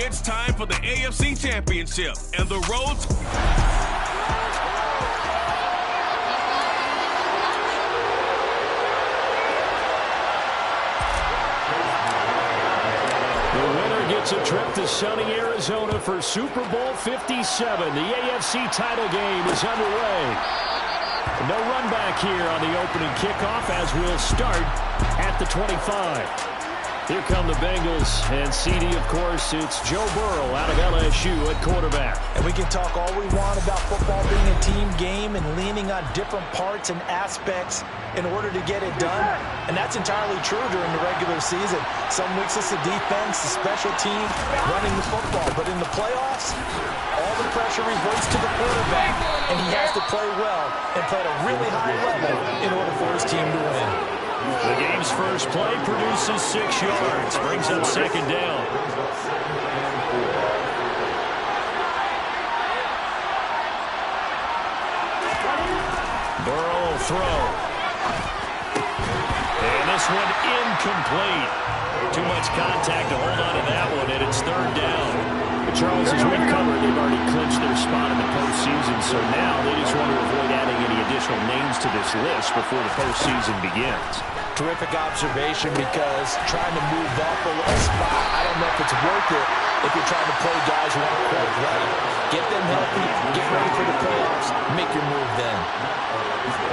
It's time for the AFC Championship and the road. The winner gets a trip to sunny Arizona for Super Bowl 57. The AFC title game is underway. No run back here on the opening kickoff as we'll start at the 25. Here come the Bengals, and CD, of course, it's Joe Burrow out of LSU at quarterback. And we can talk all we want about football being a team game and leaning on different parts and aspects in order to get it done. And that's entirely true during the regular season. Some weeks it's the defense, the special team, running the football. But in the playoffs, all the pressure reverts to the quarterback, and he has to play well and play at a really high level in order for his team to win. The game's first play produces 6 yards, brings up second down. Burrow will throw. And this one incomplete. Too much contact to hold on to that one, and it's third down. Charles, as we've covered, they've already clinched their spot in the postseason, so now they just want to avoid adding any additional names to this list before the postseason begins. Terrific observation, because trying to move up a spot, I don't know if it's worth it if you're trying to play guys who aren't quite ready. Get them healthy, get ready for the playoffs, make your move then.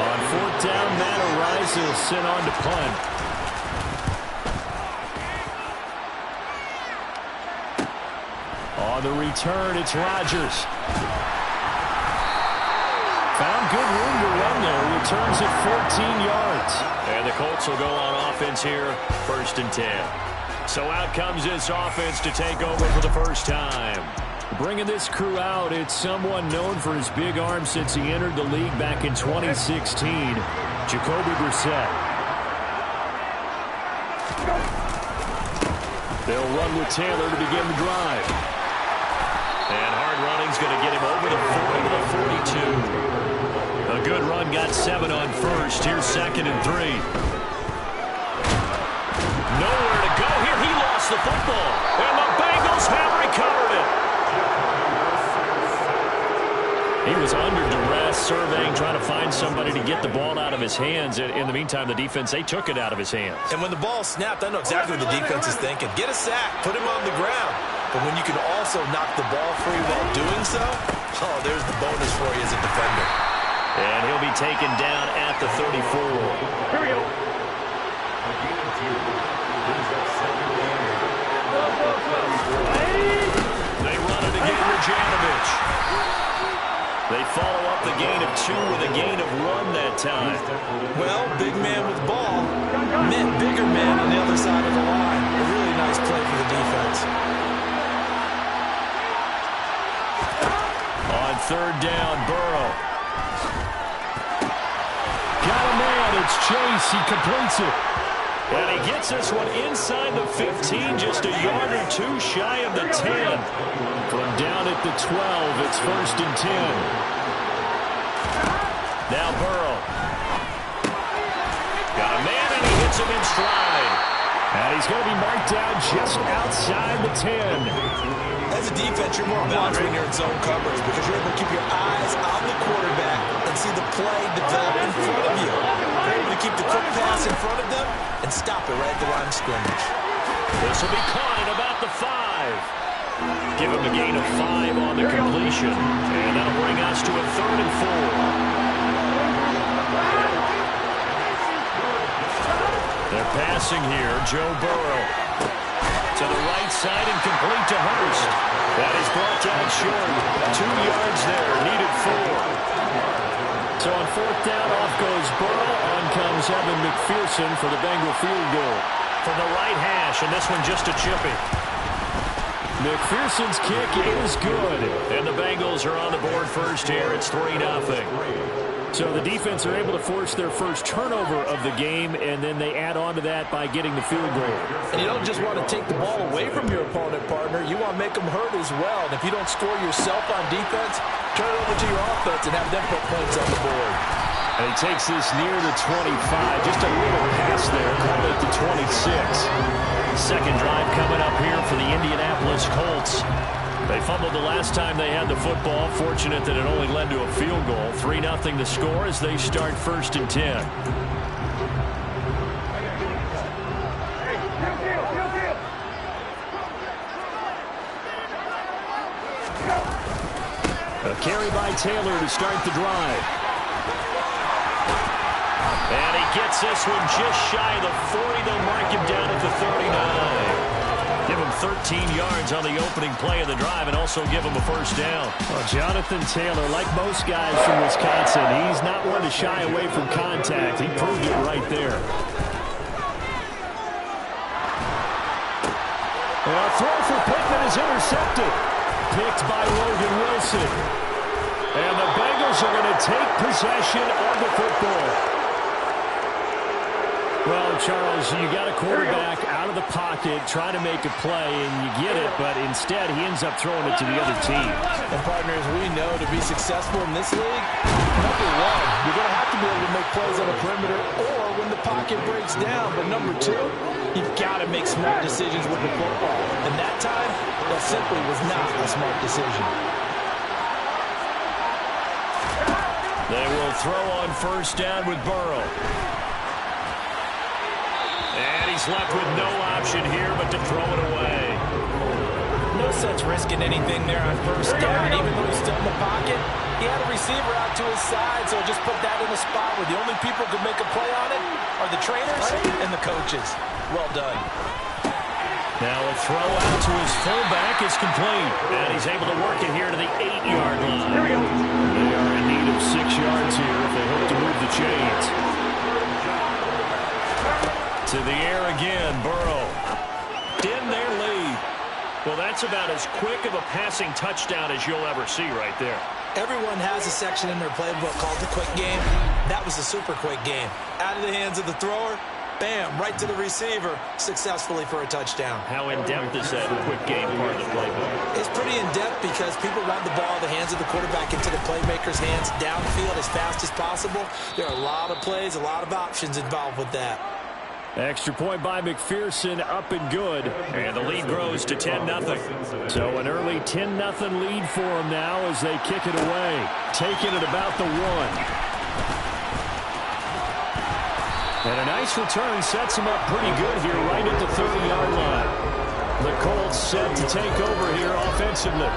On fourth down, Matt Ariza will sit on to punt. On the return, it's Rodgers. Found good room to run there. Returns at 14 yards. And the Colts will go on offense here, 1st and 10. So out comes this offense to take over for the first time. Bringing this crew out, it's someone known for his big arm since he entered the league back in 2016, Jacoby Brissett. They'll run with Taylor to begin the drive. And hard running's going to get him over the 40 to the 42. A good run, got 7 on first. Here's 2nd and 3. Nowhere to go here. He lost the football. And the Bengals have recovered it. He was under duress, surveying, trying to find somebody to get the ball out of his hands. In the meantime, the defense, they took it out of his hands. And when the ball snapped, I know exactly what the defense is thinking. Get a sack, put him on the ground. But when you can also knock the ball free while doing so, oh, there's the bonus for you as a defender. And he'll be taken down at the 34. Here we go. They run it again with Janovich. They follow up the gain of 2 with a gain of 1 that time. Well, big man with ball meant bigger man on the other side of the line. A really nice play for the defense. On third down, Burrow. Got a man, it's Chase, he completes it. And he gets this one inside the 15, just a yard or 2 shy of the 10. From down at the 12, it's 1st and 10. Now Burrow. Got a man, and he hits him in stride. And he's going to be marked down just outside the 10. As a defense, you're more balanced when you're in zone coverage because you're able to keep your eyes on the quarterback and see the play develop in front of you. You're able to keep the quick pass in front of them and stop it right at the line of scrimmage. This will be caught at about the 5. Give him a gain of 5 on the completion. And that'll bring us to a 3rd and 4. They're passing here. Joe Burrow. To the right side and complete to Hurst. That is brought down short. 2 yards there, needed 4. So on fourth down, off goes Burrow. On comes Evan McPherson for the Bengal field goal. From the right hash, and this one just a chippy. McPherson's kick is good. And the Bengals are on the board first here. It's 3-0. So the defense are able to force their first turnover of the game, and then they add on to that by getting the field goal. And you don't just want to take the ball away from your opponent, partner. You want to make them hurt as well. And if you don't score yourself on defense, turn it over to your offense and have them put points on the board. And he takes this near the 25. Just a little pass there. Call it the 26. Second drive coming up here for the Indianapolis Colts. They fumbled the last time they had the football. Fortunate that it only led to a field goal. 3-0 the score as they start 1st and 10. A carry by Taylor to start the drive. And he gets this one just shy of the 40. They'll mark him down at the 39. Give him 13 yards on the opening play of the drive and also give him a first down. Well, Jonathan Taylor, like most guys from Wisconsin, he's not one to shy away from contact. He proved it right there. And a throw for Pittman is intercepted. Picked by Logan Wilson. And the Bengals are going to take possession of the football. Well, Charles, you got a quarterback out of the pocket trying to make a play, and you get it, but instead he ends up throwing it to the other team. And, partners, we know to be successful in this league, number one, you're going to have to be able to make plays on the perimeter or when the pocket breaks down. But number two, you've got to make smart decisions with the football. And that time, that simply was not a smart decision. They will throw on first down with Burrow. And he's left with no option here but to throw it away. No sense risking anything there on first down. Even though he's still in the pocket, he had a receiver out to his side, so just put that in a spot where the only people who can make a play on it are the trainers and the coaches. Well done. Now a throw out to his fullback is complete. And he's able to work it here to the 8-yard line. They are in need of 6 yards here if they hope to move the chains. To the air again, Burrow. In their lead. Well, that's about as quick of a passing touchdown as you'll ever see right there. Everyone has a section in their playbook called the quick game. That was a super quick game. Out of the hands of the thrower, bam, right to the receiver, successfully for a touchdown. How in-depth is that quick game part of the playbook? It's pretty in-depth because people want the ball in the hands of the quarterback into the playmaker's hands downfield as fast as possible. There are a lot of plays, a lot of options involved with that. Extra point by McPherson, up and good. And the lead grows to 10-0. So an early 10-0 lead for them now as they kick it away. Taking it about the 1. And a nice return sets him up pretty good here right at the 30-yard line. The Colts set to take over here offensively.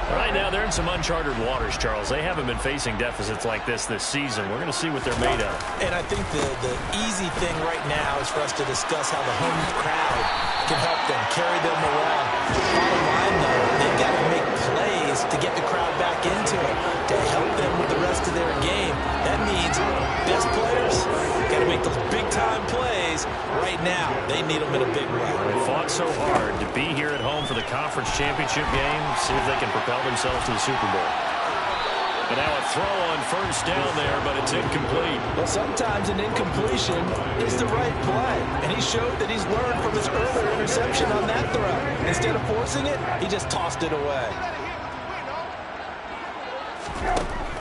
Right now, they're in some uncharted waters, Charles. They haven't been facing deficits like this season. We're going to see what they're made of. And I think the easy thing right now is for us to discuss how the home crowd can help them, carry them along. Bottom line, though, they've got to make plays to get the crowd back into it, to help them with the rest of their game. That means best players got to make those big-time plays right now. They need them in a big way. They fought so hard to be here at home for the conference championship game, see if they can propel themselves to the Super Bowl. And now a throw on first down there, but it's incomplete. Well, sometimes an incompletion is the right play. And he showed that he's learned from his earlier interception on that throw. Instead of forcing it, he just tossed it away.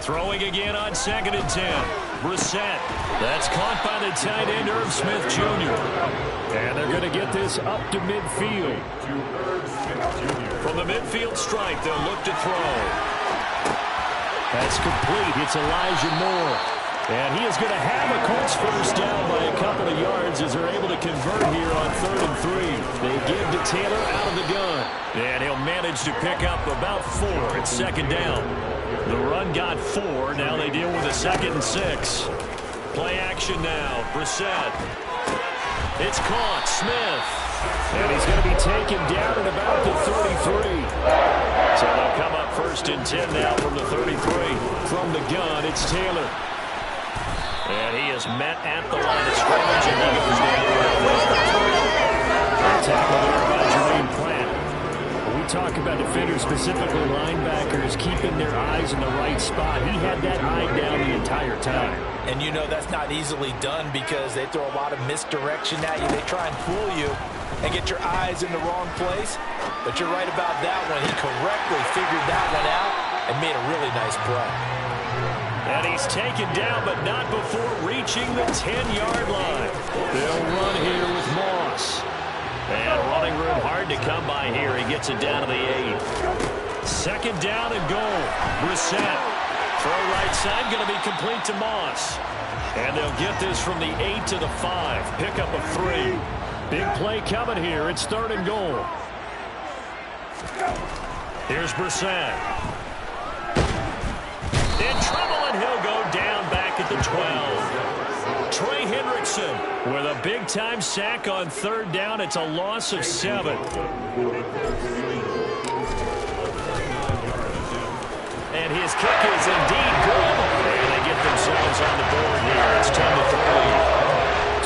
Throwing again on 2nd and 10. Brissett. That's caught by the tight end, Irv Smith Jr. And they're going to get this up to midfield. From the midfield stripe, they'll look to throw. That's complete. It's Elijah Moore. And he is going to have a Colts first down by a couple of yards as they're able to convert here on 3rd and 3. They give to Taylor out of the gun. And he'll manage to pick up about 4 at 2nd down. The run got 4. Now they deal with a 2nd and 6. Play action now. Brissett. It's caught. Smith. And he's going to be taken down at about the 33. So they'll come up 1st and 10 now from the 33. From the gun, it's Taylor. And he is met at the line of scrimmage, and he goes down. Tackle there by Jermaine Pratt. When we talk about defenders, specifically linebackers, keeping their eyes in the right spot, he had that eye down the entire time. And you know that's not easily done because they throw a lot of misdirection at you. They try and fool you and get your eyes in the wrong place. But you're right about that one. He correctly figured that one out and made a really nice play. And he's taken down, but not before reaching the 10-yard line. They'll run here with Moss. And running room hard to come by here. He gets it down to the 8. Second down and goal. Brissett. Throw right side, going to be complete to Moss. And they'll get this from the 8 to the 5. Pick up of 3. Big play coming here. It's third and goal. Here's Brissett. In trouble, and he'll go down back at the 12. Trey Hendrickson with a big-time sack on third down. It's a loss of 7. And his kick is indeed good. And they get themselves on the board here. It's 10-3.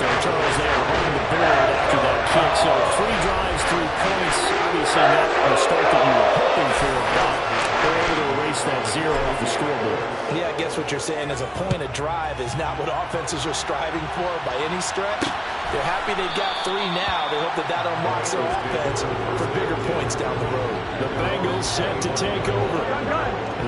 So Charles there on the board after that kick. So 3 drives, 3 points. Obviously not the start that you were hoping for, but they're able to erase that 0 off the scoreboard. Yeah, I guess what you're saying is a point of drive is not what offenses are striving for by any stretch. They're happy they got 3 now. They hope that that unlocks their offense for bigger points down the road. The Bengals set to take over.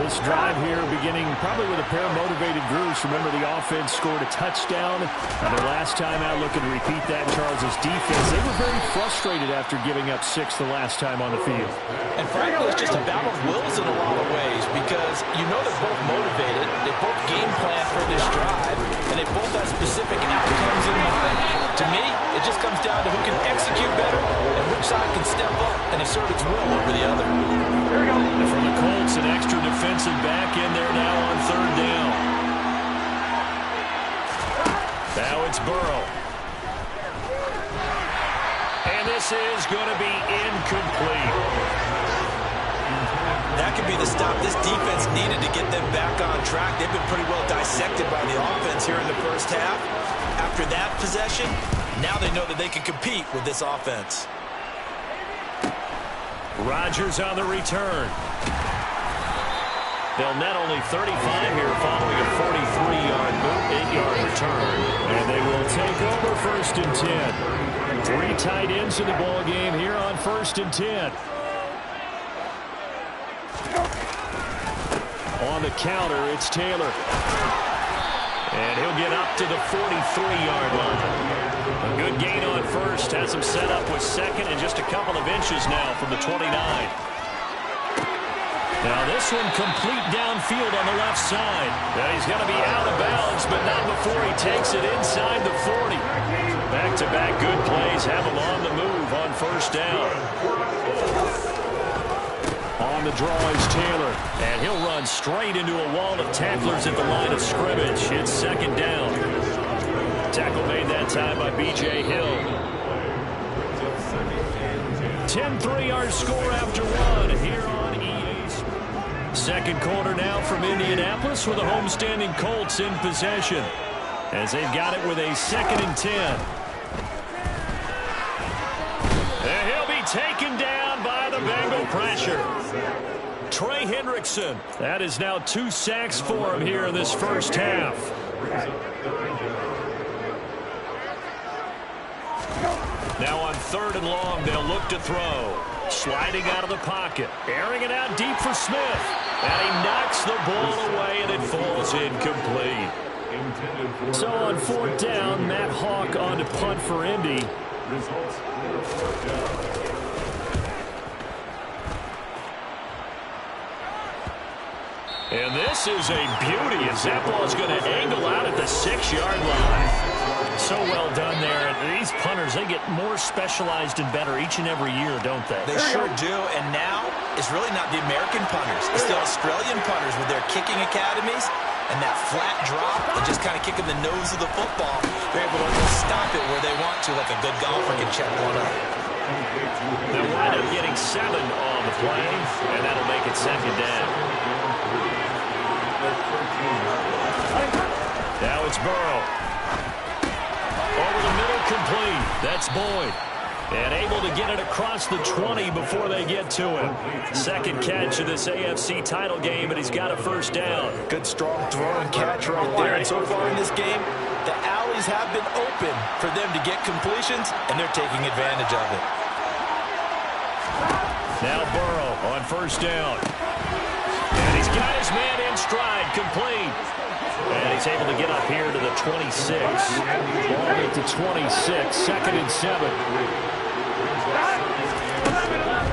This drive here beginning probably with a pair of motivated groups. Remember, the offense scored a touchdown. And their last time out looking to repeat that. Charles' defense, they were very frustrated after giving up 6 the last time on the field. And frankly, it's just a battle of wills in a lot of ways because you know they're both motivated. They both game plan for this drive, and they both have specific outcomes in mind. To me, it just comes down to who can execute better and which side can step up and assert its will over the other. And from the Colts, an extra defensive back in there now on third down. Now it's Burrow. And this is going to be incomplete. That could be the stop this defense needed to get them back on track. They've been pretty well dissected by the offense here in the first half. After that possession, now they know that they can compete with this offense. Rodgers on the return. They'll net only 35 here following a 43-yard move, 8-yard return. And they will take over first and 10. 3 tight ends in the ball game here on first and 10. On the counter, it's Taylor. And he'll get up to the 43-yard line. A good gain on first. Has him set up with second and just a couple of inches now from the 29. Now this one complete downfield on the left side. Now he's going to be out of bounds, but not before he takes it inside the 40. Back-to-back good plays have him on the move on first down. On the draw is Taylor, and he'll run straight into a wall of tacklers at the line of scrimmage. It's second down. Tackle made that time by B.J. Hill. 10-3 our score after 1 here on EA Sports. Second quarter now from Indianapolis with the homestanding Colts in possession as they've got it with a 2nd and 10. And he'll be taken down by the Bengal pressure. Trey Hendrickson. That is now 2 sacks for him here in this first half. Now on 3rd and long, they'll look to throw. Sliding out of the pocket. Airing it out deep for Smith. And he knocks the ball away, and it falls incomplete. So on 4th down, Matt Hawk on to punt for Indy. And this is a beauty as that ball is going to angle out at the 6-yard line. So well done there. And these punters, they get more specialized and better each and every year, don't they? They sure do. And now it's really not the American punters. It's the Australian punters with their kicking academies and that flat drop and just kind of kicking the nose of the football. They're able to stop it where they want to, like a good golfer can check one up. They'll wind up getting 7 on the play, and that'll make it second down. Now it's Burrow. Over the middle, complete. That's Boyd. And able to get it across the 20 before they get to him. Second catch of this AFC title game, and he's got a first down. Good, strong throw and catch right there. And so far in this game, the alleys have been open for them to get completions, and they're taking advantage of it. Now Burrow on first down. And he's got his man in stride, complete. he's able to get up here to the 26. Ball get to 26, 2nd and 7.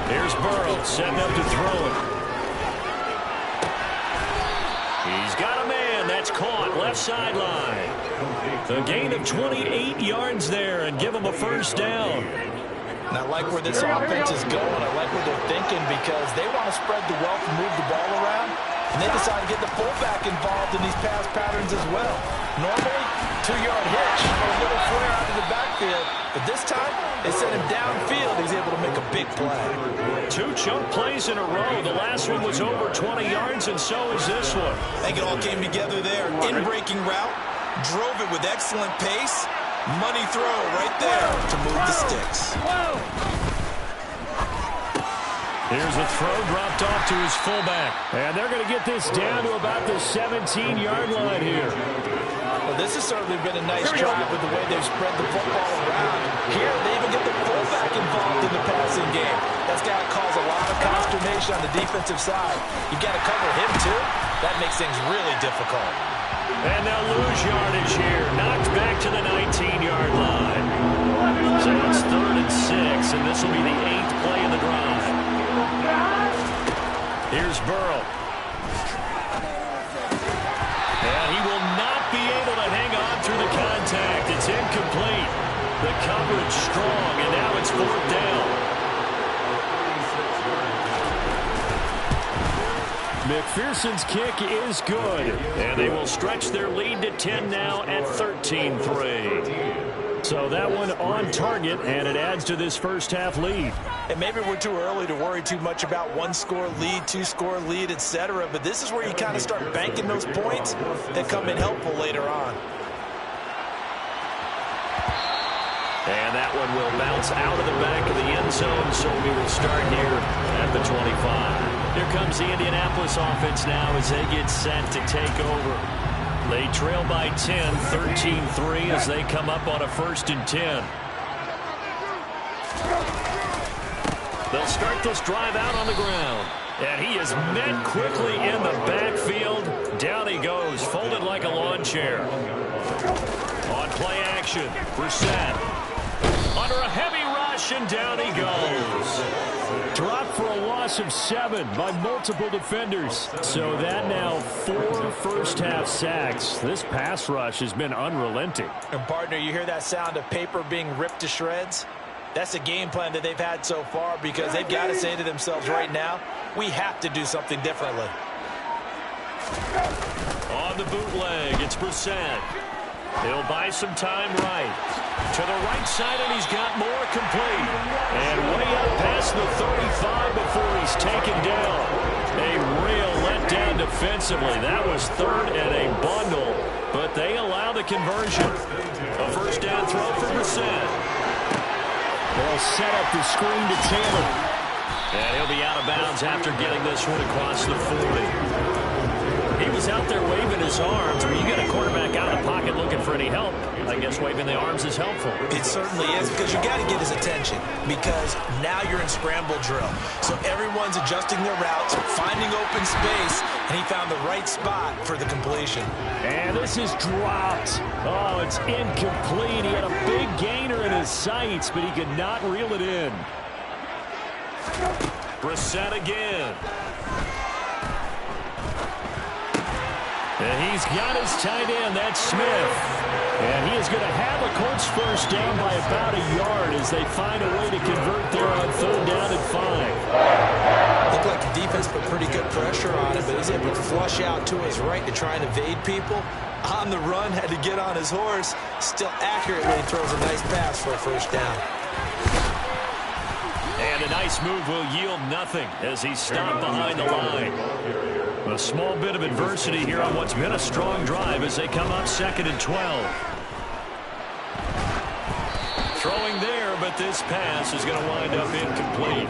Here's Burrow, setting up to throw it. He's got a man. That's caught. Left sideline. The gain of 28 yards there and give him a first down. And I like where this offense is going. I like what they're thinking because they want to spread the wealth and move the ball around. And they decide to get the fullback involved in these pass patterns as well. Normally, 2-yard hitch or a little flare out of the backfield. But this time, they sent him downfield. He's able to make a big play. 2 chunk plays in a row. The last one was over 20 yards, and so is this one. I think it all came together there. In-breaking route, drove it with excellent pace. Money throw right there to move the sticks. Here's a throw dropped off to his fullback. And they're going to get this down to about the 17-yard line here. Well, this has certainly been a nice drive with the way they've spread the football around. Here, they even get the fullback involved in the passing game. That's got to cause a lot of consternation on the defensive side. You've got to cover him, too. That makes things really difficult. And they'll lose yardage here. Knocked back to the 19-yard line. So it's 3rd and 6, and this will be the 8th play of the drive. Here's Burrow. And he will not be able to hang on through the contact. It's incomplete. The coverage strong, and now it's 4th down. McPherson's kick is good. And they will stretch their lead to 10 now at 13-3. So that one on target, and it adds to this first half lead. And maybe we're too early to worry too much about 1-score lead, 2-score lead, etc. But this is where you kind of start banking those points that come in helpful later on. And that one will bounce out of the back of the end zone, so we will start here at the 25. Here comes the Indianapolis offense now as they get set to take over. They trail by 10, 13-3 as they come up on a 1st and 10. They'll start this drive out on the ground. And he is met quickly in the backfield. Down he goes, folded like a lawn chair. On play action, Brissett. Under a heavy rush, and down he goes. Dropped for a loss of 7 by multiple defenders. So that now 4 first-half sacks. This pass rush has been unrelenting. And, partner, you hear that sound of paper being ripped to shreds? That's a game plan that they've had so far because they've got to say to themselves right now, we have to do something differently. On the bootleg, it's Brissett. He'll buy some time right. To the right side, and he's got more complete. And way up past the 35 before he's taken down. A real letdown defensively. That was 3rd and a bundle, but they allow the conversion. A first down throw for Brissett. They'll set up the screen to Taylor. And he'll be out of bounds after getting this one across the 40. He was out there waving his arms. When you get a quarterback out of the pocket looking for any help, I guess waving the arms is helpful. It certainly is because you got to get his attention because now you're in scramble drill. So everyone's adjusting their routes, finding open space, and he found the right spot for the completion. And this is dropped. Oh, it's incomplete. He had a big gainer in his sights, but he could not reel it in. Brissett again. And he's got his tight end, that's Smith. And he is going to have a Colts first down by about a yard as they find a way to convert there on 3rd down and 5. Looked like the defense put pretty good pressure on him, but he's able to flush out to his right to try and evade people. On the run, had to get on his horse. Still accurately throws a nice pass for a first down. And a nice move will yield nothing as he's stopped behind the line. A small bit of adversity here on what's been a strong drive as they come up 2nd and 12. Throwing there, but this pass is going to wind up incomplete.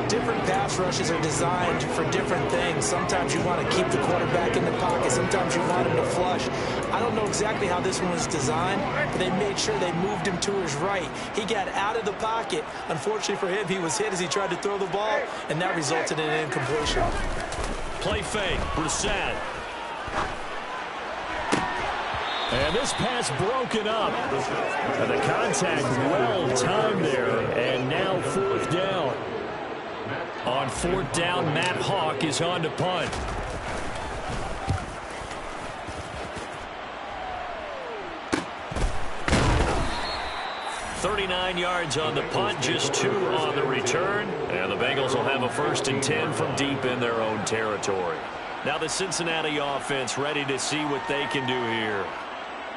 Different pass rushes are designed for different things. Sometimes you want to keep the quarterback in the pocket. Sometimes you want him to flush. I don't know exactly how this one was designed, but they made sure they moved him to his right. He got out of the pocket. Unfortunately for him, he was hit as he tried to throw the ball, and that resulted in an incompletion. Play fake, Brissett. And this pass broken up. And the contact well timed there. And now 4th down. On 4th down, Matt Hawk is on to punt. .39 yards on the punt, just 2 on the return. And the Bengals will have a 1st and 10 from deep in their own territory. Now the Cincinnati offense ready to see what they can do here.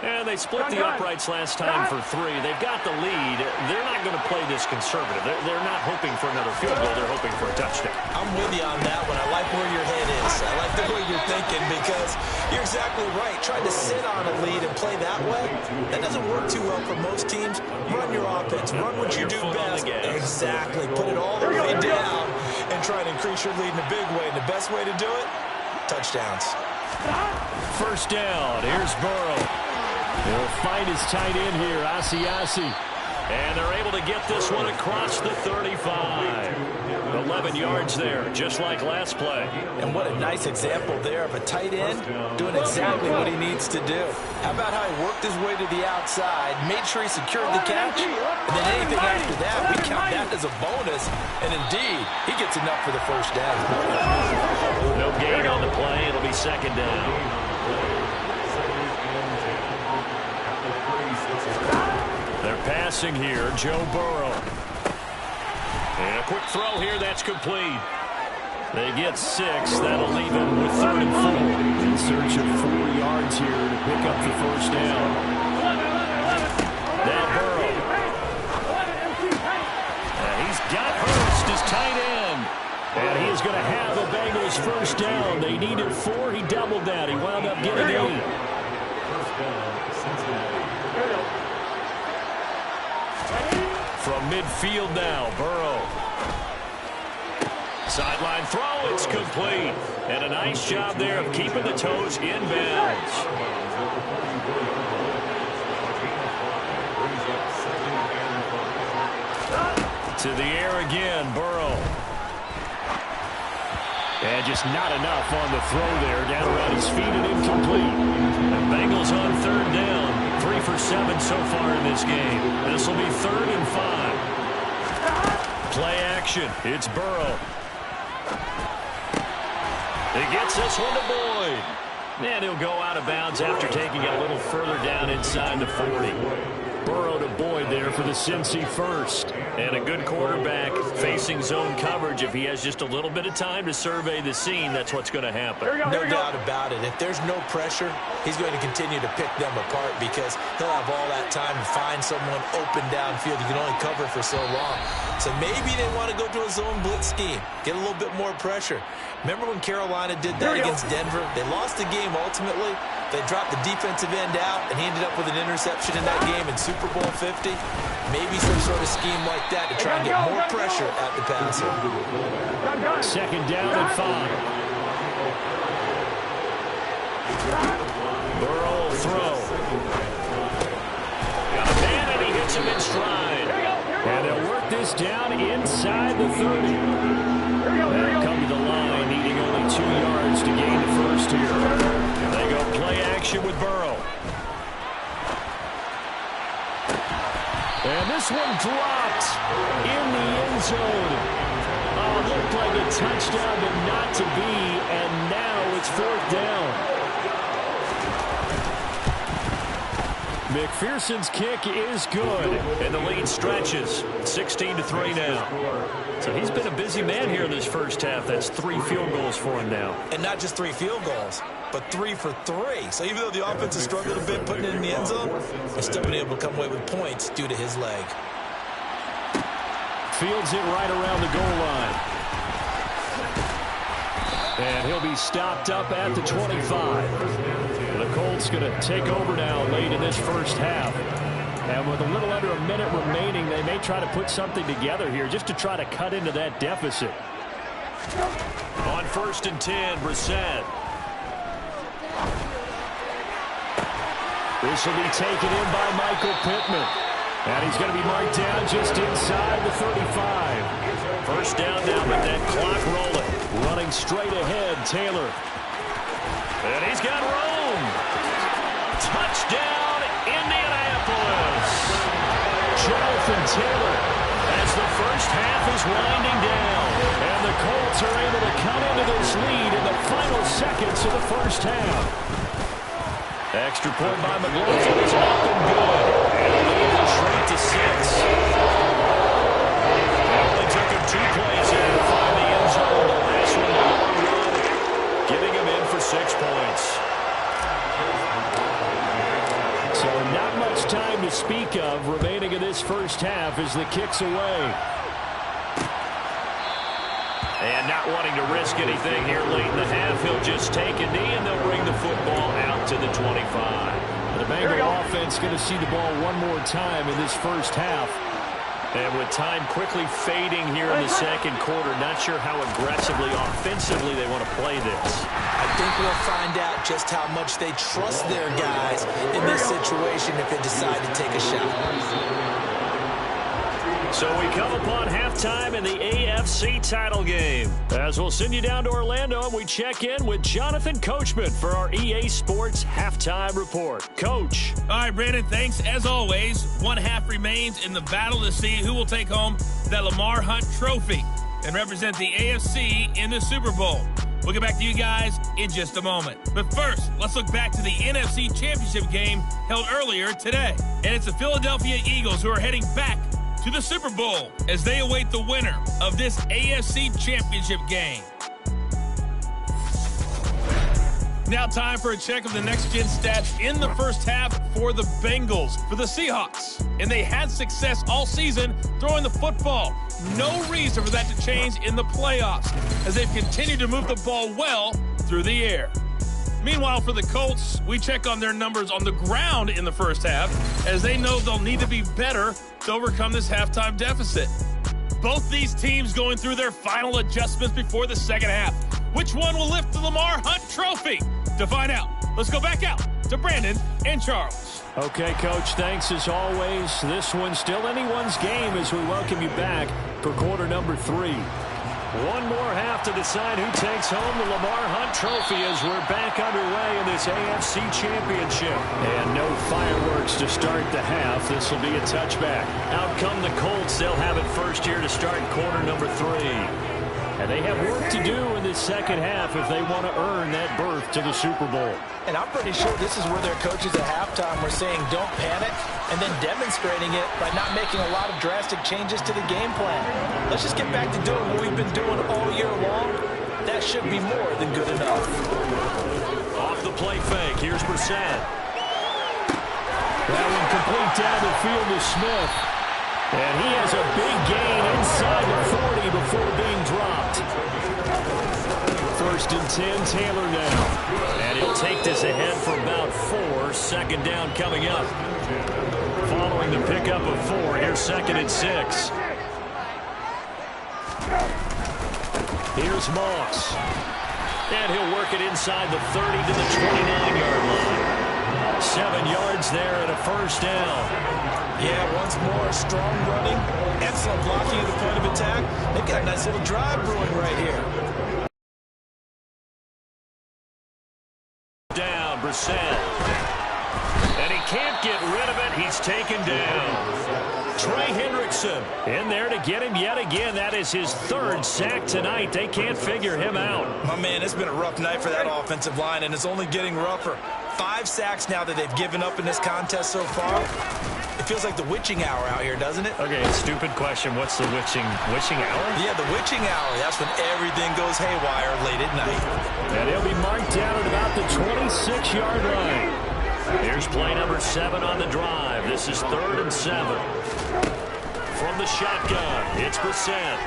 And they split the uprights last time for 3. They've got the lead. They're not going to play this conservative. They're not hoping for another field goal. They're hoping for a touchdown. I'm with you on that one. I like where your head is. I like the way you're thinking because you're exactly right. Trying to sit on a lead and play that way, that doesn't work too well for most teams. Run your offense. Run what you do best. Exactly. Put it all the way down and try to increase your lead in a big way. And the best way to do it, touchdowns. 1st down. Here's Burrow. He'll find his tight end here, Asiasi. And they're able to get this one across the 35. 11 yards there, just like last play. And what a nice example there of a tight end doing exactly what he needs to do. How about how he worked his way to the outside, made sure he secured the catch, and then anything after that, we count that as a bonus. And indeed, he gets enough for the 1st down. No gain on the play. It'll be 2nd down. They're passing here, Joe Burrow. And a quick throw here, that's complete. They get 6. That'll leave them with 3rd and 4. In search of 4 yards here to pick up the 1st down. Now Burrow. And he's got Hurst, his tight end. And he is going to have the Bengals 1st down. They needed 4. He doubled that. He wound up getting 8. From midfield now, Burrow. Sideline throw, it's complete. And a nice job there of keeping the toes in bounds. To the air again, Burrow. And just not enough on the throw there. Down around his feet and incomplete. And Bengals on 3rd down. 3 for 7 so far in this game. This will be 3rd and 5. Play action. It's Burrow. He gets this one to Boyd. And he'll go out of bounds after taking it a little further down inside the 40. Burrow to Boyd there for the Cincy 1st. And a good quarterback facing zone coverage. If he has just a little bit of time to survey the scene, that's what's going to happen. No doubt about it. If there's no pressure, he's going to continue to pick them apart because he'll have all that time to find someone open downfield. You can only cover for so long. So maybe they want to go to a zone blitz scheme, get a little bit more pressure. Remember when Carolina did that against Denver? They lost the game ultimately. They dropped the defensive end out, and he ended up with an interception in that game in Super Bowl 50. Maybe some sort of scheme like that to try and get more pressure at the passer. 2nd down and 5. Burrow will throw. Got a man, and he hits him in stride. And they'll work this down inside the 30. They'll come to the line, needing only 2 yards to gain the 1st here. They go play action with Burrow. And this one dropped in the end zone. Oh, looked like a touchdown, but not to be. And now it's 4th down. McPherson's kick is good. And the lead stretches. 16-3 now. So he's been a busy man here in this 1st half. That's 3 field goals for him now. And not just 3 field goals, but 3 for 3. So even though the offense has struggled a bit putting it in the end zone, he's still been able to come away with points due to his leg. Fields it right around the goal line. And he'll be stopped up at the 25. The Colts going to take over now late in this 1st half. And with a little under a minute remaining, they may try to put something together here just to try to cut into that deficit. On 1st and 10, Brissett. This will be taken in by Michael Pittman. And he's going to be marked down just inside the 35. 1st down now with that clock rolling. Running straight ahead, Taylor. And he's got room. Touchdown. Jonathan Taylor as the first half is winding down. And the Colts are able to come into this lead in the final seconds of the first half. Extra point by McLaughlin is up and good. And the lead will shrink to 6. It only took him 2 plays there to find the end zone. The last one, the long run, giving him in for 6 points. So not much time to speak of remaining in this first half as the kick's away. And not wanting to risk anything here late in the half, he'll just take a knee and they'll bring the football out to the 25. The Bengal offense going to see the ball one more time in this first half. And with time quickly fading here in the second quarter, not sure how aggressively, offensively they want to play this. I think we'll find out just how much they trust their guys in this situation if they decide to take a shot. So we come upon halftime in the AFC title game. As we'll send you down to Orlando and we check in with Jonathan Coachman for our EA Sports Halftime Report. Coach. All right, Brandon, thanks. As always, one half remains in the battle to see who will take home that Lamar Hunt trophy and represent the AFC in the Super Bowl. We'll get back to you guys in just a moment. But first, let's look back to the NFC Championship game held earlier today. And it's the Philadelphia Eagles who are heading back to the Super Bowl as they await the winner of this AFC Championship game. Now time for a check of the next-gen stats in the first half for the Bengals, for the Seahawks. And they had success all season throwing the football. No reason for that to change in the playoffs as they've continued to move the ball well through the air. Meanwhile, for the Colts, we check on their numbers on the ground in the first half as they know they'll need to be better to overcome this halftime deficit. Both these teams going through their final adjustments before the second half. Which one will lift the Lamar Hunt trophy? To find out, let's go back out to Brandon and Charles. Okay, Coach, thanks as always. This one's still anyone's game as we welcome you back for quarter number 3. One more half to decide who takes home the Lamar Hunt trophy as we're back underway in this AFC Championship. And no fireworks to start the half. This will be a touchback. Out come the Colts. They'll have it first here to start quarter number 3. And they have work to do in this second half if they want to earn that berth to the Super Bowl. And I'm pretty sure this is where their coaches at halftime were saying don't panic and then demonstrating it by not making a lot of drastic changes to the game plan. Let's just get back to doing what we've been doing all year long. That should be more than good enough. Off the play fake. Here's Brissett. That one complete down the field to Smith. And he has a big gain inside the 40 before being dropped. First and 10, Taylor now. And he'll take this ahead for about 4. Second down coming up. Following the pickup of 4, here's second and 6. Here's Moss. And he'll work it inside the 30 to the 29-yard line. 7 yards there and a first down. Yeah, once more, strong running, excellent blocking at the point of attack. They've got a nice little drive brewing right here. Down, Brissett. And he can't get rid of it. He's taken down. Trey Hendrickson in there to get him yet again. That is his 3rd sack tonight. They can't figure him out. My man, it's been a rough night for that offensive line, and it's only getting rougher. 5 sacks now that they've given up in this contest so far. It feels like the witching hour out here, doesn't it? Okay, stupid question. What's the witching hour? Yeah, the witching hour. That's when everything goes haywire late at night. And he'll be marked down at about the 26-yard line. Here's play number 7 on the drive. This is 3rd and 7. From the shotgun, it's Brissett.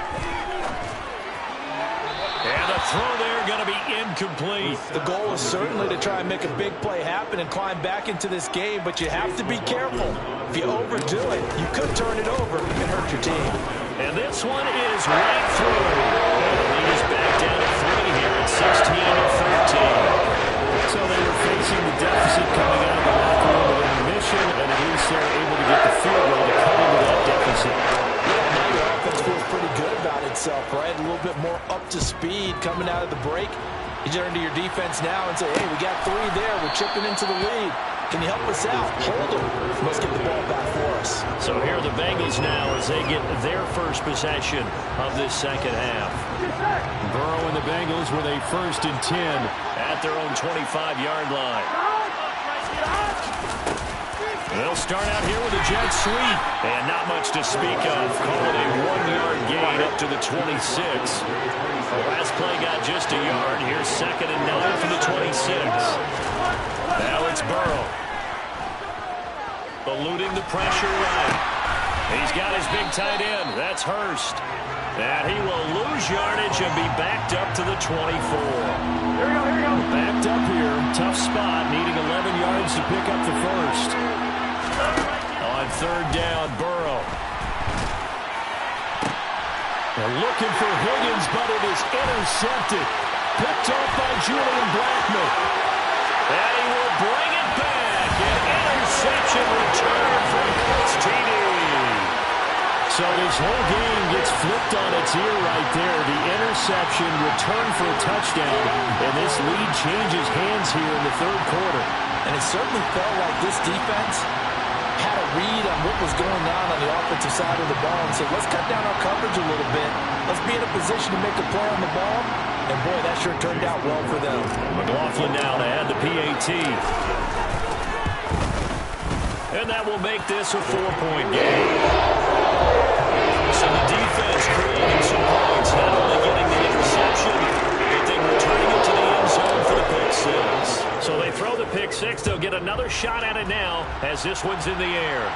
And the throw there going to be incomplete. The goal is certainly to try and make a big play happen and climb back into this game, but you have to be careful. If you overdo it, you could turn it over and hurt your team. And this one is right through. And the lead is back down to 3 here at 16-13. So they were facing the deficit coming out of the locker room with intermission, and at least they're able to get the field goal to cut into that deficit. Now your offense feels pretty good about itself, right? A little bit more up to speed coming out of the break. You turn to your defense now and say, hey, we got 3 there. We're chipping into the lead. Can you help us out? Hold them. Let's get the ball back for us. So here are the Bengals now as they get their first possession of this second half. Burrow and the Bengals with a 1st and 10 at their own 25-yard line. They'll start out here with a jet sweep. And not much to speak of. Call it a 1-yard gain up to the 26. The last play got just a yard. Here's 2nd and 9 from the 26. Now it's Burrow. Eluding the pressure right. He's got his big tight end. That's Hurst. And he will lose yardage and be backed up to the 24. Here we go. Backed up here. Tough spot. Needing 11 yards to pick up the first. On 3rd down, Burrow. They're looking for Higgins, but it is intercepted. Picked off by Julian Blackman. And he will bring it back. An interception return for Colts TD. So this whole game gets flipped on its ear right there. The interception, return for a touchdown, and this lead changes hands here in the 3rd quarter. And it certainly felt like this defense had a read on what was going on the offensive side of the ball and said, let's cut down our coverage a little bit. Let's be in a position to make a play on the ball. And, boy, that sure turned out well for them. McLaughlin now to add the PAT. And that will make this a 4-point game. So the defense creating some points, not only getting the interception, but then returning it to the end zone for the pick 6. So they throw the pick 6. They'll get another shot at it now as this one's in the air.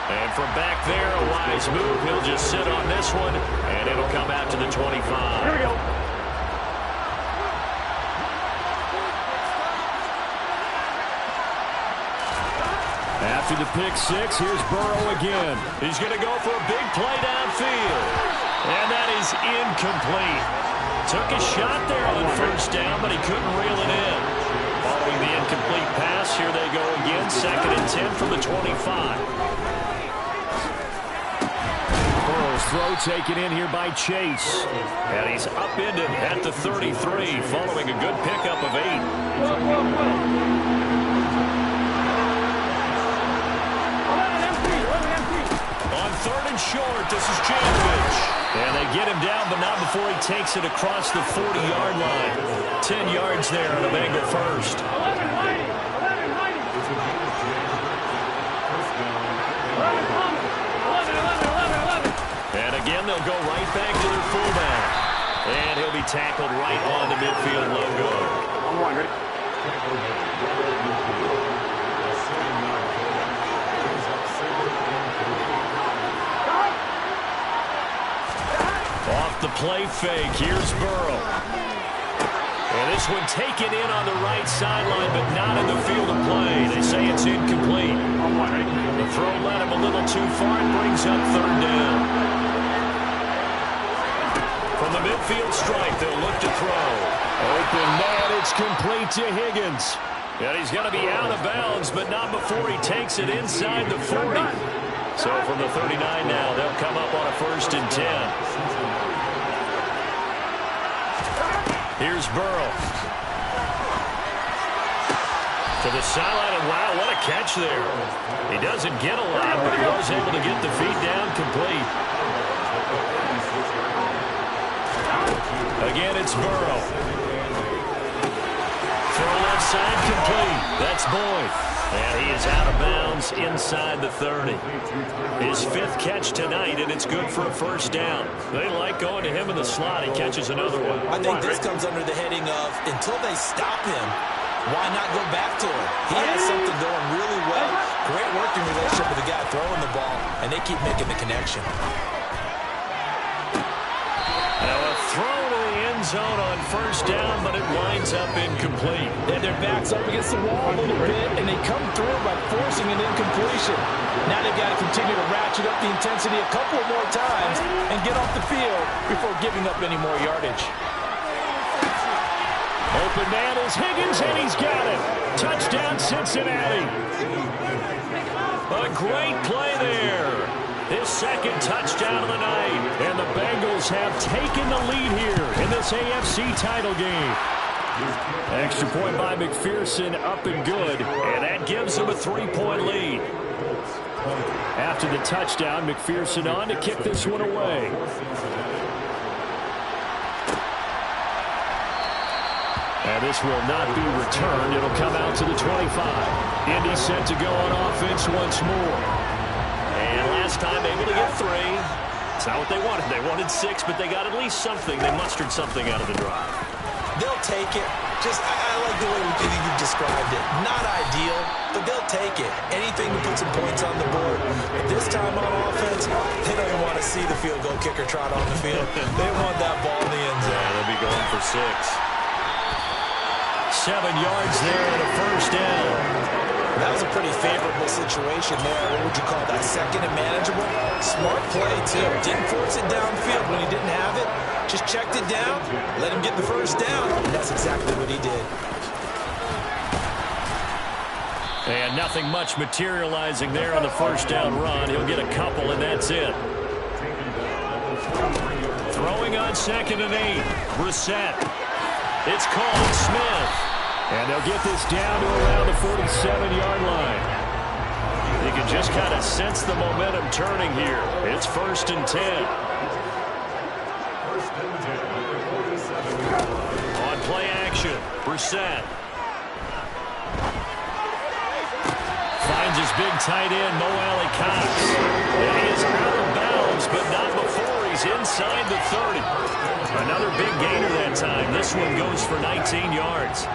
And from back there, a wise move. He'll just sit on this one, and it'll come out to the 25. Here we go. After the pick 6, here's Burrow again. He's going to go for a big play downfield. And that is incomplete. Took a shot there on 1st down, but he couldn't reel it in. Following the incomplete pass, here they go again. 2nd and 10 from the 25. Burrow's throw taken in here by Chase. And he's upended at the 33, following a good pickup of 8. On 3rd and short, this is Janovich. And they get him down, but not before he takes it across the 40-yard line. 10 yards there on a Bengal first. And again, they'll go right back to their fullback. And he'll be tackled right on the midfield logo. Off the play fake, here's Burrow. And this one taken in on the right sideline, but not in the field of play. They say it's incomplete. The throw led him a little too far and brings up 3rd down. From the midfield stripe, they'll look to throw. Open man, it's complete to Higgins. And he's going to be out of bounds, but not before he takes it inside the 40. So from the 39 now, they'll come up on a 1st and 10. Here's Burrow. To the sideline, and wow, what a catch there. He doesn't get a lot, but he was able to get the feet down complete. Again, it's Burrow. Throw left side complete. That's Boyd. And he is out of bounds inside the 30. His 5th catch tonight, and it's good for a 1st down. They like going to him in the slot. He catches another one. I think this comes under the heading of, until they stop him, why not go back to him? He has something going really well. Great working relationship with the guy throwing the ball, and they keep making the connection. Now a throw to the end zone on 1st down, but it winds up incomplete. And their backs up against the wall a little bit, and they come through by forcing an incompletion. Now they've got to continue to ratchet up the intensity a couple more times and get off the field before giving up any more yardage. Open man is Higgins, and he's got it. Touchdown, Cincinnati. A great play there. His 2nd touchdown of the night. And the Bengals have taken the lead here in this AFC title game. Extra point by McPherson, up and good. And that gives them a 3-point lead. After the touchdown, McPherson on to kick this one away. And this will not be returned. It'll come out to the 25. Indy set to go on offense once more. And last time able to get 3. It's not what they wanted. They wanted 6, but they got at least something. They mustered something out of the drive. They'll take it. I like the way you described it. Not ideal, but they'll take it. Anything to put some points on the board. But this time on offense, they don't even want to see the field goal kicker trot on the field. They want that ball in the end zone. Yeah, they'll be going for 6. 7 yards there and a first down. That was a pretty favorable situation there. What would you call that? Second and manageable? Smart play, too. Didn't force it downfield when he didn't have it. Just checked it down, let him get the first down, and that's exactly what he did. And nothing much materializing there on the first down run. He'll get a couple, and that's it. Throwing on 2nd and 8. Brissett. It's called Smith. And they'll get this down to around the 47-yard line. You can just kind of sense the momentum turning here. It's 1st and 10. On play action, Brissett. Finds his big tight end, Mo Alley-Cox. And he is out of bounds, but not before he's inside the 30. Another big gainer that time. This one goes for 19 yards.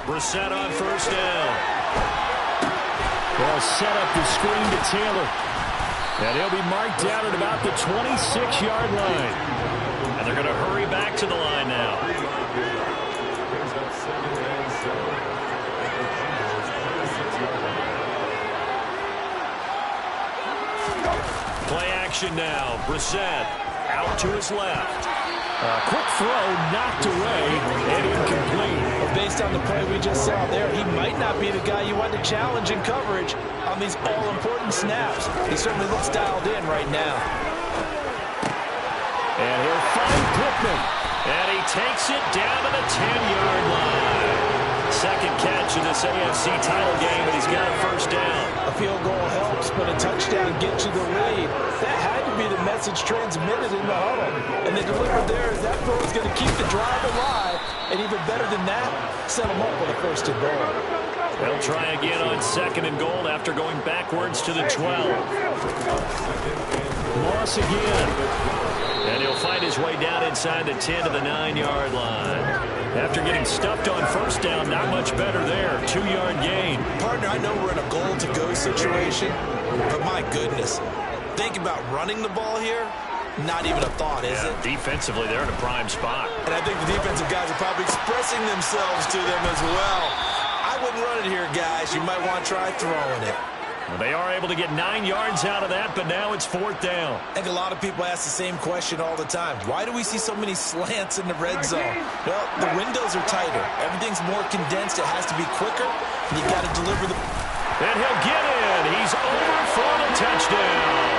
Brissett on first down. They'll set up the screen to Taylor. And he'll be marked down at about the 26-yard line. And they're going to hurry back to the line now. Play action now. Brissett out to his left. Quick throw, knocked away, and incomplete. Well, based on the play we just saw there, he might not be the guy you want to challenge in coverage on these all-important snaps. He certainly looks dialed in right now. And he'll find Pittman. And he takes it down to the 10-yard line. Second catch of this AFC title game, and he's got a first down. A field goal helps, but a touchdown gets you the lead. That had to be the message transmitted in the huddle. And they delivered there as that throw is going to keep the drive alive. And even better than that, set them up with a first and goal. They'll try again on 2nd and goal after going backwards to the 12. Loss again. And he'll find his way down inside the 10 to the 9-yard line. After getting stuffed on first down, not much better there. 2-yard gain. Partner, I know we're in a goal-to-go situation, but my goodness, think about running the ball here. Not even a thought, is it? Defensively, they're in a prime spot. And I think the defensive guys are probably expressing themselves to them as well. I wouldn't run it here, guys. You might want to try throwing it. Well, they are able to get 9 yards out of that, but now it's 4th down. I think a lot of people ask the same question all the time. Why do we see so many slants in the red zone? Well, the windows are tighter. Everything's more condensed. It has to be quicker, and you got to deliver the... And he'll get in. He's over for the touchdown.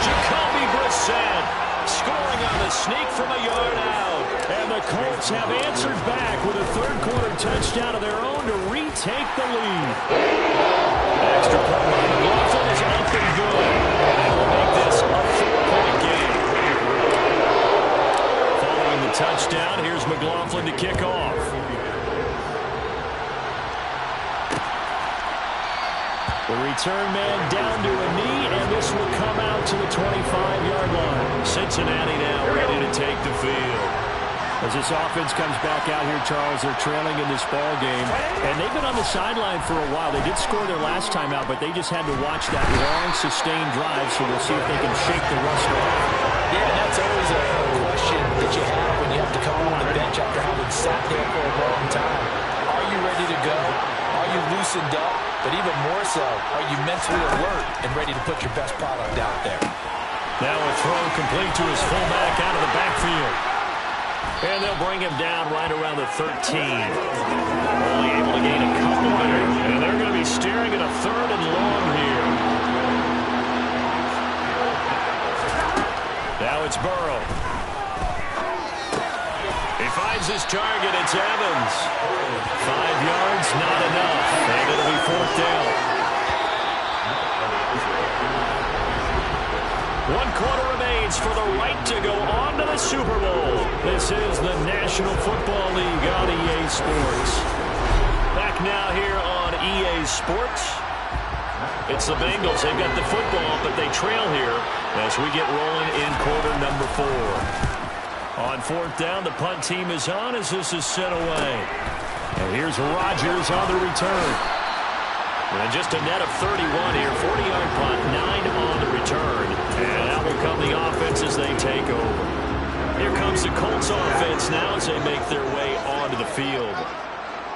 Jacoby Brissett scoring on the sneak from a yard out. And the Colts have answered back with a third-quarter touchdown of their own to retake the lead. Extra point by McLaughlin is up and good. And will make this a 4-point game. Following the touchdown, here's McLaughlin to kick off. The return man down to a knee, and this will come out to the 25-yard line. Cincinnati now ready to take the field. As this offense comes back out here, Charles, they're trailing in this ball game. And they've been on the sideline for a while. They did score their last time out, but they just had to watch that long, sustained drive, so we'll see if they can shake the rust off. Yeah, that's always a question that you have when you have to come on the bench after having sat there for a long time. Are you ready to go? Are you loosened up? But even more so, are you mentally alert and ready to put your best product out there? Now a throw complete to his fullback out of the backfield. And they'll bring him down right around the 13. Only able to gain a couple there. And they're going to be staring at a 3rd and long here. Now it's Burrow. He finds his target. It's Evans. 5 yards, not enough. And it'll be 4th down. 1 quarter remains for the right to go on to the Super Bowl. This is the National Football League on EA Sports. Back now here on EA Sports. It's the Bengals. They've got the football, but they trail here as we get rolling in quarter number 4. On 4th down, the punt team is on as this is sent away. And here's Rodgers on the return. And just a net of 31 here. 40-yard punt, 9 on the return. And out will come the offense as they take over. Here comes the Colts offense now as they make their way onto the field.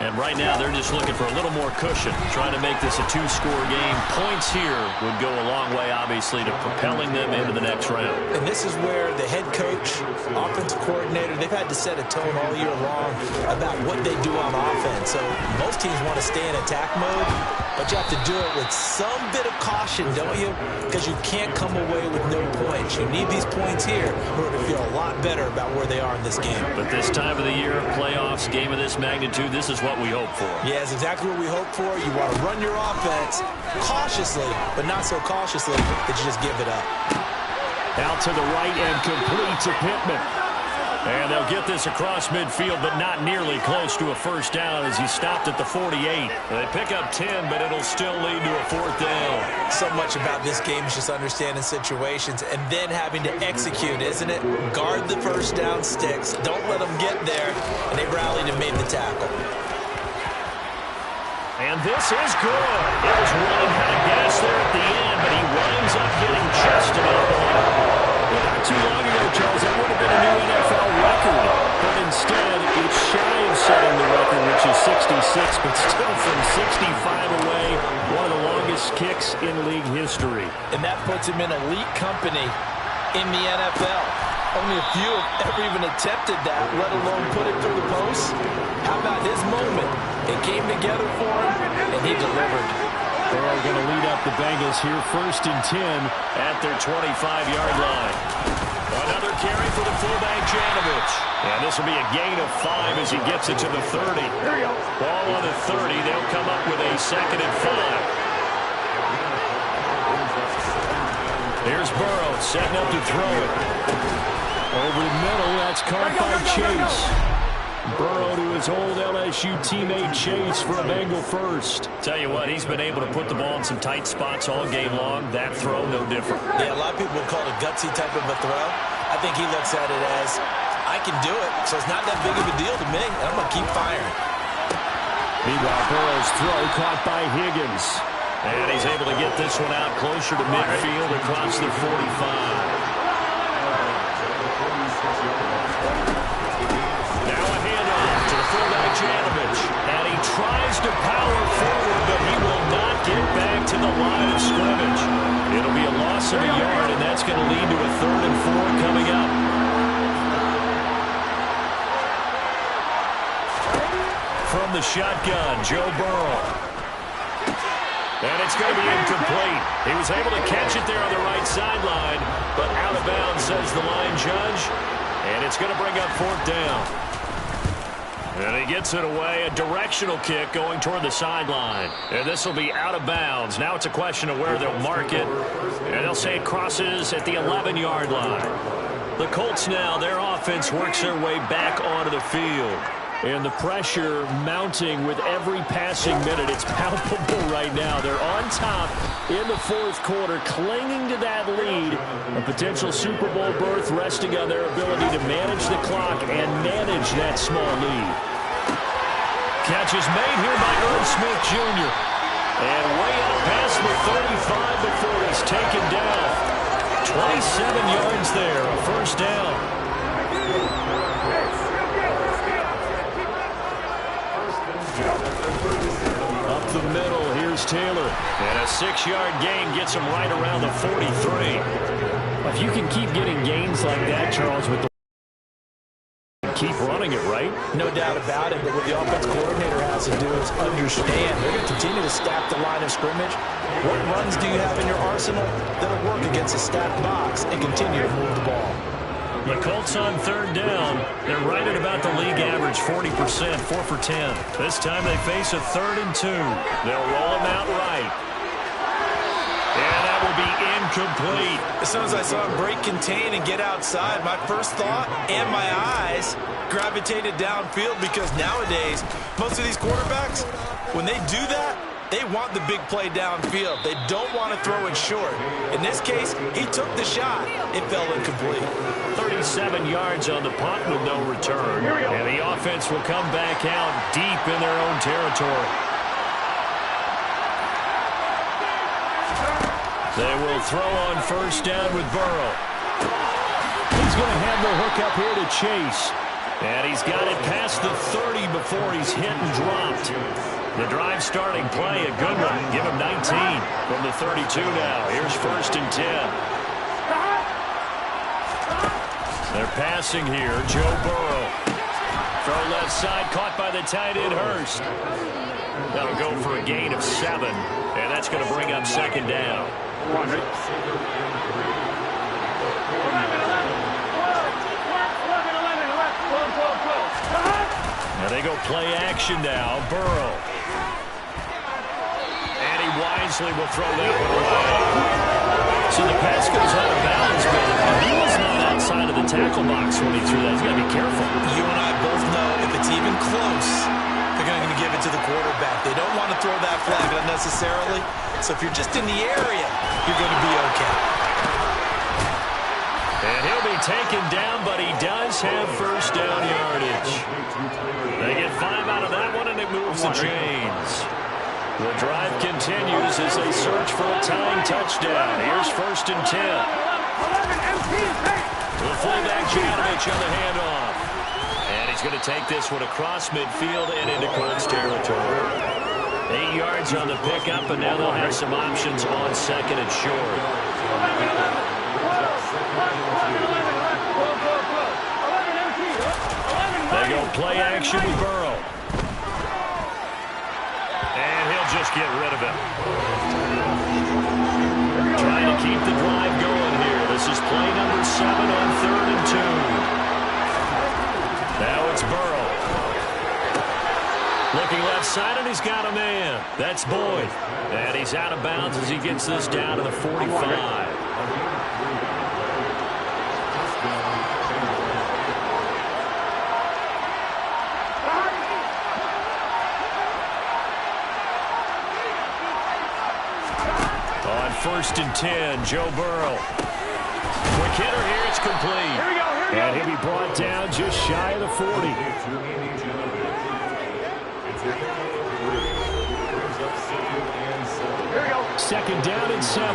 And right now, they're just looking for a little more cushion, trying to make this a 2-score game. Points here would go a long way, obviously, to propelling them into the next round. And this is where the head coach, offensive coordinator, they've had to set a tone all year long about what they do on offense. So most teams want to stay in attack mode, but you have to do it with some bit of caution, don't you? Because you can't come away with no points. You need these points here in order to feel a lot better about where they are in this game. But this time of the year, playoffs, game of this magnitude, this is what we hope for. Yeah, it's exactly what we hope for. You want to run your offense cautiously, but not so cautiously that you just give it up. Out to the right and complete to Pittman. And they'll get this across midfield, but not nearly close to a first down as he stopped at the 48. They pick up 10, but it'll still lead to a 4th down. So much about this game is just understanding situations and then having to execute, isn't it? Guard the first down sticks. Don't let them get there. And they rallied and made the tackle. And this is good. It was running kind of gas there at the end, but he winds up getting just about the line. Not too long ago, Charles, that would have been a new NFL record. But instead, it's shy of setting the record, which is 66, but still from 65 away, one of the longest kicks in league history. And that puts him in elite company in the NFL. Only a few have ever even attempted that, let alone put it through the post. How about his moment? It came together for him, and he delivered. They're going to lead up the Bengals here 1st and 10 at their 25-yard line. Another carry for the fullback, Janovich. And this will be a gain of 5 as he gets it to the 30. Ball on the 30. They'll come up with a 2nd and 5. Here's Burrow setting up to throw it. Over the middle, that's caught by Chase. Burrow to his old LSU teammate Chase for a Bengal first. Tell you what, he's been able to put the ball in some tight spots all game long. That throw, no different. Yeah, a lot of people would call it a gutsy type of a throw. I think he looks at it as, I can do it, so it's not that big of a deal to me, and I'm going to keep firing. Meanwhile, Burrow's throw caught by Higgins. And he's able to get this one out closer to midfield across the 45. Fullback Janovich, and he tries to power forward, but he will not get back to the line of scrimmage. It'll be a loss of a yard, and that's going to lead to a 3rd and 4 coming up. From the shotgun, Joe Burrow. And it's going to be incomplete. He was able to catch it there on the right sideline, but out of bounds, says the line judge, and it's going to bring up 4th down. And he gets it away, a directional kick going toward the sideline. And this will be out of bounds. Now it's a question of where they'll mark it. And they'll say it crosses at the 11-yard line. The Colts now, their offense works their way back onto the field. And the pressure mounting with every passing minute. It's palpable right now. They're on top in the 4th quarter, clinging to that lead. A potential Super Bowl berth resting on their ability to manage the clock and manage that small lead. Catch is made here by Irv Smith Jr. And way out past the 35 before it's taken down. 27 yards there, a 1st down. Up the middle, here's Taylor. And a 6-yard gain gets him right around the 43. If you can keep getting gains like that, Charles, with the keep running it, right? No doubt about it, but what the offense coordinator has to do is understand. They're going to continue to stack the line of scrimmage. What runs do you have in your arsenal that'll work against a stacked box and continue to move the ball? The Colts on third down. They're right at about the league average, 40%, 4 for 10. This time they face a 3rd and 2. They'll roll him out right. And that will be incomplete. As soon as I saw him break contain and get outside, my first thought and my eyes gravitated downfield, because nowadays, most of these quarterbacks, when they do that, they want the big play downfield. They don't want to throw it short. In this case, he took the shot. It fell incomplete. 37 yards on the punt with no return. And the offense will come back out deep in their own territory. They will throw on first down with Burrow. He's going to have the hook up here to Chase. And he's got it past the 30 before he's hit and dropped. The drive starting play, a good one. Give him 19 from the 32 now. Here's 1st and 10. They're passing here. Joe Burrow. Throw left side, caught by the tight end, Hurst. That'll go for a gain of 7, and that's going to bring up 2nd down. Now they go play action now. Burrow. And he wisely will throw that one away. So the pass goes out of bounds, but he was not outside of the tackle box when he threw that. He's got to be careful. You and I both know if it's even close, they're going to give it to the quarterback. They don't want to throw that flag unnecessarily. So if you're just in the area, you're going to be okay. And he'll be taken down, but he does have first down yardage. They get 5 out of that one, and it moves the chains. The drive continues as they search for a tying touchdown. Here's 1st and 10. The fullback, Janovich, on the handoff. And he's going to take this one across midfield and into Colts territory. 8 yards on the pickup, and now they'll have some options on 2nd and short. They go play action with Burrow. And he'll just get rid of it. Trying to keep the drive going here. This is play number 7 on 3rd and 2. Now it's Burrow. Looking left side, and he's got a man. That's Boyd. And he's out of bounds as he gets this down to the 45. On 1st and 10, Joe Burrow. Quick hitter here, it's complete. And he'll be brought down just shy of the 40. Second down and 7.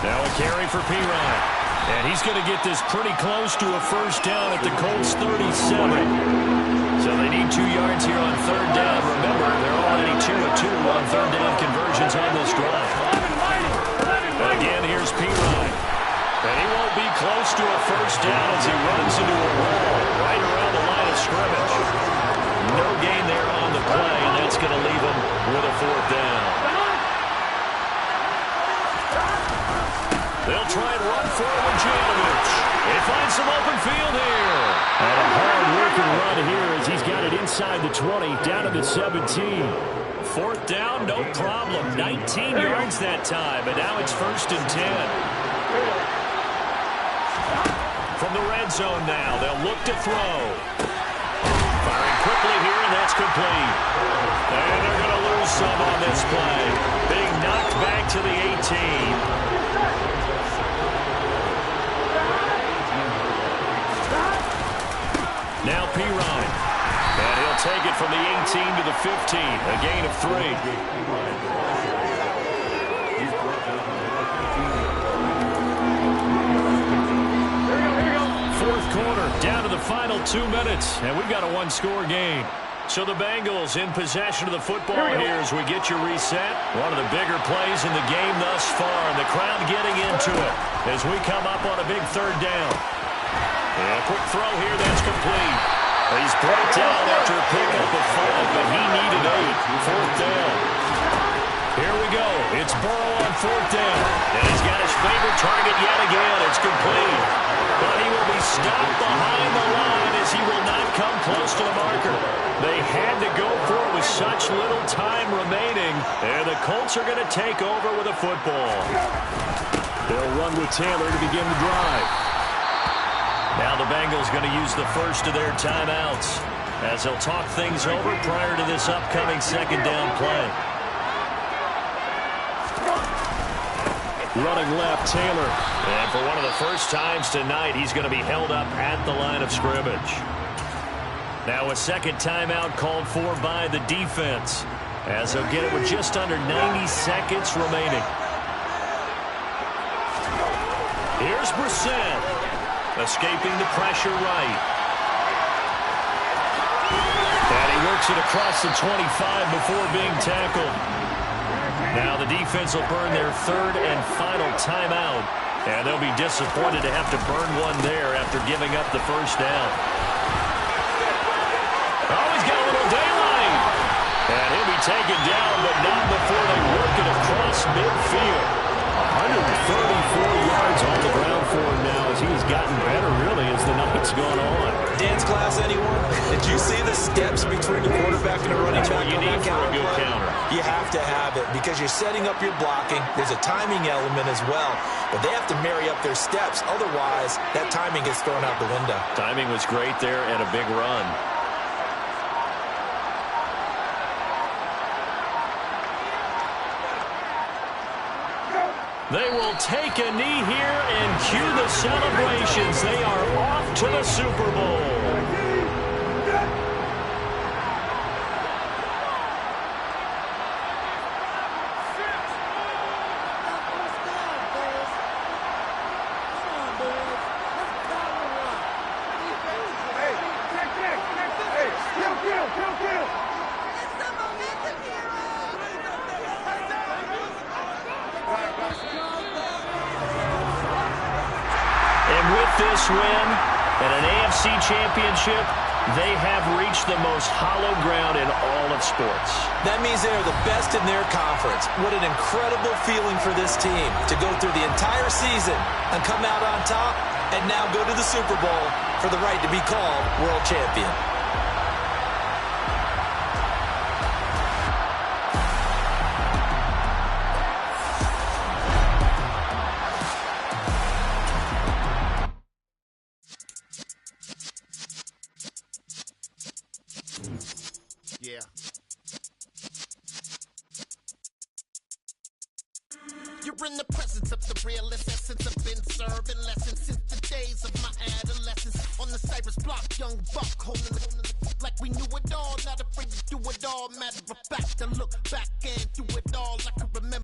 Now a carry for Pirine. And he's going to get this pretty close to a first down at the Colts 37. So they need 2 yards here on 3rd down. Remember, they're already 2 of 2 on 3rd down conversions on this drive. And again, here's Pirine. And he won't be close to a first down as he runs into a wall right around the line of scrimmage. No gain there on the play, and that's going to leave him with a 4th down. They'll try and run for it with Janovich. They find some open field here. And a hard-working run here as he's got it inside the 20, down to the 17. 4th down, no problem. 19 yards that time, and now it's 1st and 10. From the red zone now, they'll look to throw. Firing quickly here, and that's complete. And they're going to lose some on this play. Being knocked back to the 18. Now Pirine. And he'll take it from the 18 to the 15. A gain of 3. Fourth quarter, down to the final 2 minutes. And we've got a 1-score game. So the Bengals in possession of the football here as we get you reset. One of the bigger plays in the game thus far. And the crowd getting into it as we come up on a big 3rd down. And a quick throw here, that's complete. He's brought down after a pickup of 5, but he needed 8. 4th down. Here we go. It's Burrow on 4th down. And he's got his favorite target yet again. It's complete. But he will be stopped behind the line as he will not come close to the marker. They had to go for it with such little time remaining. And the Colts are going to take over with a football. They'll run with Taylor to begin the drive. Now the Bengals going to use the first of their timeouts as they'll talk things over prior to this upcoming 2nd down play. Running left, Taylor. And for one of the first times tonight, he's going to be held up at the line of scrimmage. Now a 2nd timeout called for by the defense as they'll get it with just under 90 seconds remaining. Here's Brissett, escaping the pressure right. And he works it across the 25 before being tackled. Now the defense will burn their 3rd and final timeout, and they'll be disappointed to have to burn one there after giving up the first down. Oh, he's got a little daylight. And he'll be taken down, but not before they work it across midfield. 134 yards on the ground for him now as he's gotten better, really, as the night's gone on. Dance class, anyone? Did you see the steps between the quarterback and the running back? That's what you need for a good counter. You have to have it because you're setting up your blocking. There's a timing element as well, but they have to marry up their steps. Otherwise, that timing gets thrown out the window. Timing was great there and a big run. They will take a knee here and cue the celebrations. They are off to the Super Bowl. This win and an AFC championship, they have reached the most hallowed ground in all of sports. That means they are the best in their conference. What an incredible feeling for this team to go through the entire season and come out on top and now go to the Super Bowl for the right to be called world champion. Yeah. You're in the presence of the realest essence. I've been serving lessons since the days of my adolescence. On the Cypress block, young buck holding the like we knew it all. Not afraid to do it all. Matter of fact, I look back and do it all. I can remember.